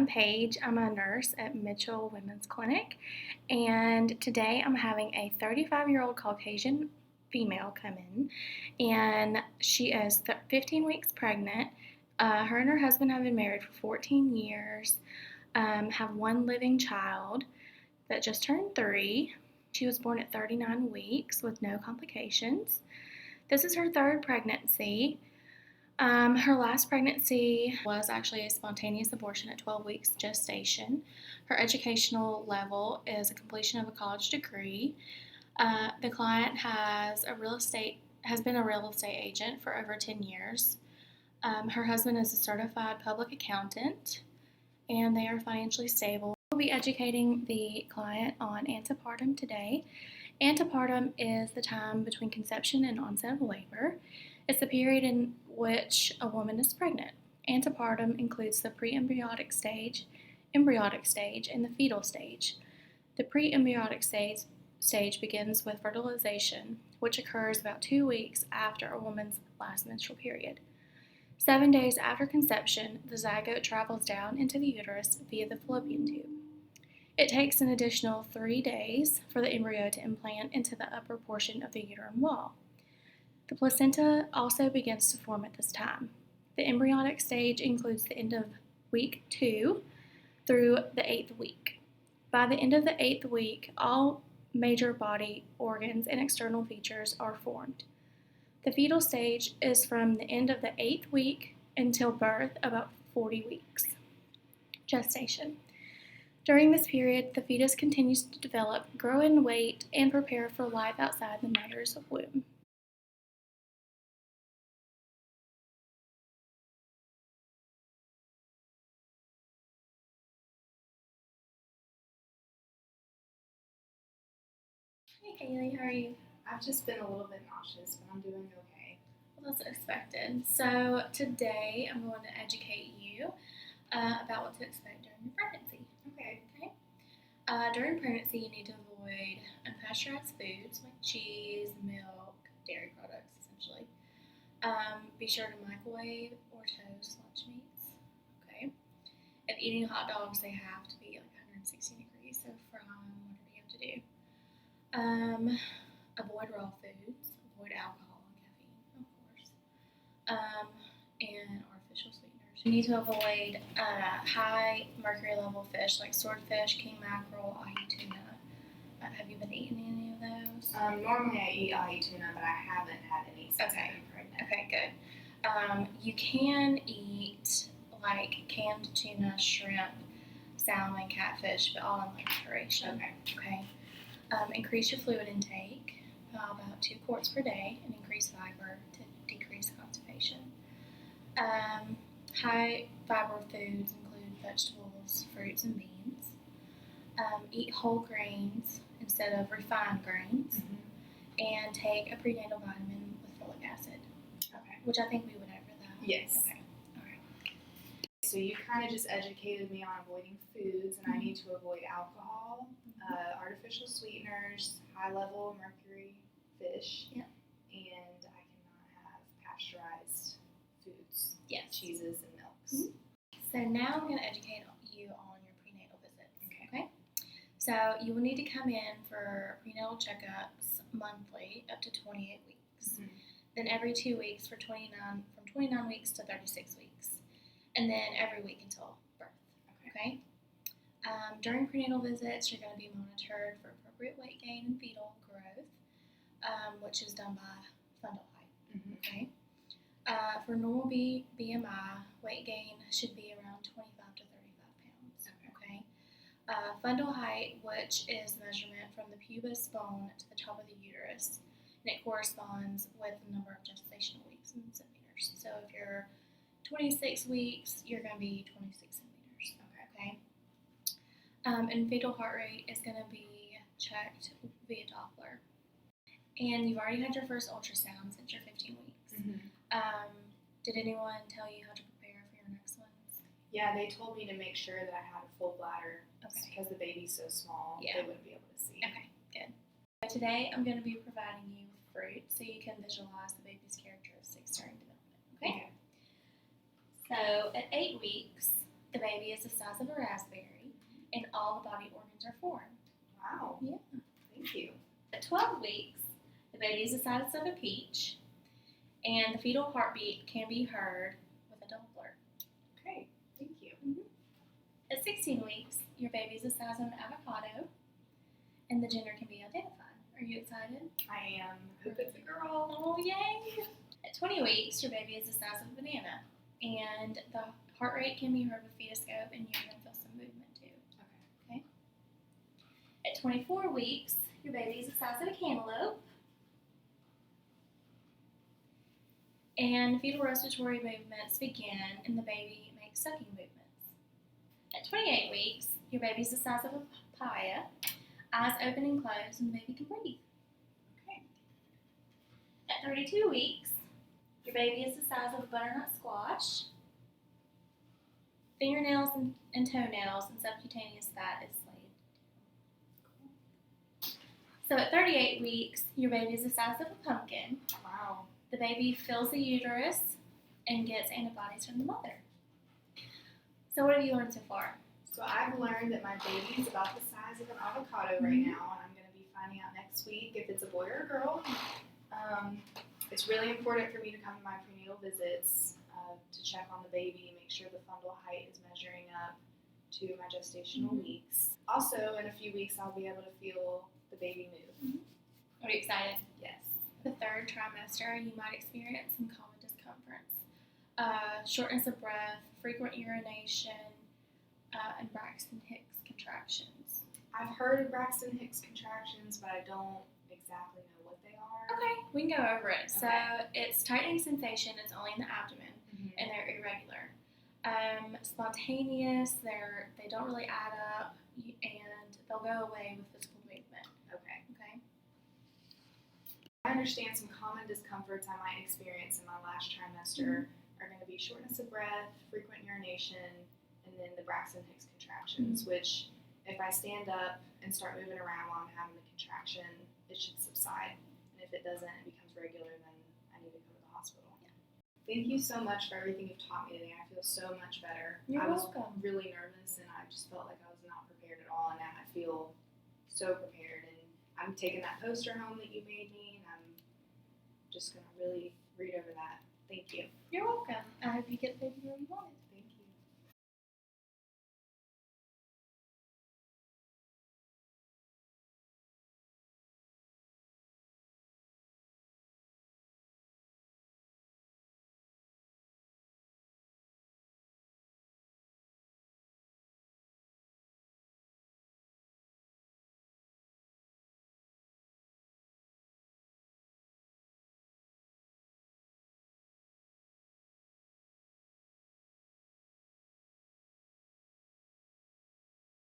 Paige. I'm a nurse at Mitchell Women's Clinic, and today I'm having a 35-year-old Caucasian female come in, and she is 15 weeks pregnant. Her and her husband have been married for 14 years, have one living child that just turned 3. She was born at 39 weeks with no complications. This is her third pregnancy. Her last pregnancy was actually a spontaneous abortion at 12 weeks gestation. Her educational level is a completion of a college degree. The client has been a real estate agent for over 10 years. Her husband is a certified public accountant, and they are financially stable. We'll be educating the client on antepartum today. Antepartum is the time between conception and onset of labor. It's the period in which a woman is pregnant. Antepartum includes the pre-embryonic stage, embryonic stage, and the fetal stage. The pre-embryonic stage begins with fertilization, which occurs about 2 weeks after a woman's last menstrual period. 7 days after conception, the zygote travels down into the uterus via the fallopian tube. It takes an additional 3 days for the embryo to implant into the upper portion of the uterine wall. The placenta also begins to form at this time. The embryonic stage includes the end of week 2 through the 8th week. By the end of the 8th week, all major body organs and external features are formed. The fetal stage is from the end of the 8th week until birth, about 40 weeks. Gestation. During this period, the fetus continues to develop, grow in weight, and prepare for life outside the mother's womb. Hey Kaylee, how are you? I've just been a little bit nauseous, but I'm doing okay. Well, that's expected. So today I'm going to educate you about what to expect during your pregnancy. Okay. During pregnancy, you need to avoid unpasteurized foods like cheese, milk, dairy products, essentially. Be sure to microwave or toast lunch meats. Okay. If eating hot dogs, they have to be like 160 degrees, so from whatever you have to do. Avoid raw foods, avoid alcohol and caffeine, of course, and artificial sweeteners. You need to avoid high mercury level fish like swordfish, king mackerel, ahi tuna. Have you been eating any of those? Normally I eat ahi tuna, but I haven't had any since I've been pregnant. Okay, good. You can eat like canned tuna, shrimp, salmon, catfish, but all in moderation. Okay. Increase your fluid intake about 2 quarts per day and increase fiber to decrease constipation. High fiber foods include vegetables, fruits, and beans. Eat whole grains instead of refined grains. And take a prenatal vitamin with folic acid. Okay. Which I think we went over that. Yes. Okay. All right. So you kind of just educated me on avoiding foods, and I need to avoid alcohol, artificial sweeteners, high-level mercury fish, and I cannot have pasteurized foods, cheeses, and milks. So now I'm going to educate you on your prenatal visits. Okay? So you will need to come in for prenatal checkups monthly up to 28 weeks. Then every 2 weeks from 29 weeks to 36 weeks. And then every week until birth. Okay? During prenatal visits, you're going to be monitored for appropriate weight gain and fetal growth, which is done by fundal height. Okay? For normal BMI, weight gain should be around 25 to 35 pounds. Okay? Fundal height, which is measurement from the pubis bone to the top of the uterus, and it corresponds with the number of gestational weeks in centimeters. So if you're 26 weeks, you're going to be 26 centimeters. Okay? And fetal heart rate is going to be checked via Doppler. And you've already had your first ultrasound since you're 15 weeks. Did anyone tell you how to prepare for your next ones? Yeah, they told me to make sure that I had a full bladder because the baby's so small, they wouldn't be able to see. Okay, good. So today I'm going to be providing you with fruit so you can visualize the baby's characteristics during development. Okay? So at 8 weeks, The baby is the size of a raspberry, and all the body organs are formed. Wow. Yeah. Thank you. At 12 weeks, the baby is the size of a peach, and the fetal heartbeat can be heard with a Doppler. Okay. Thank you. At 16 weeks, your baby is the size of an avocado, and the gender can be identified. Are you excited? I am. Hope it's a girl. Oh, yay! At 20 weeks, your baby is the size of a banana, and the heart rate can be heard with fetoscope, and you're going to feel some movement too. Okay. At 24 weeks, your baby is the size of a cantaloupe, and fetal respiratory movements begin, and the baby makes sucking movements. At 28 weeks, your baby is the size of a papaya, eyes open and closed, and the baby can breathe. Okay. At 32 weeks, your baby is the size of a butternut squash. Fingernails and toenails and subcutaneous fat is laid. So at 38 weeks, your baby is the size of a pumpkin. Wow. The baby fills the uterus and gets antibodies from the mother. So what have you learned so far? So I've learned that my baby is about the size of an avocado right now, and I'm going to be finding out next week if it's a boy or a girl. It's really important for me to come to my prenatal visits to check on the baby, make sure the fundal height is measuring up to my gestational weeks. Also, in a few weeks, I'll be able to feel the baby move. Are you excited? Yes. The third trimester, you might experience some common discomforts. Shortness of breath, frequent urination, and Braxton Hicks contractions. I've heard of Braxton Hicks contractions, but I don't exactly know what they are. Okay, we can go over it. So Okay. it's tightening sensation. It's only in the abdomen, and they're irregular. Spontaneous. They don't really add up, and they'll go away with physical movement. Okay. Okay. I understand some common discomforts I might experience in my last trimester are going to be shortness of breath, frequent urination, and then the Braxton Hicks contractions, which if I stand up and start moving around while I'm having the contraction, it should subside. And if it doesn't, it becomes regular, then I need to go to the hospital. Yeah. Thank you so much for everything you've taught me today. I feel so much better. You're I was welcome. really nervous, and I just felt like I was not prepared at all, and now I feel so prepared. And I'm taking that poster home that you made me, and I'm just going to really read over that. Thank you. You're welcome. I hope you get the baby where you want it.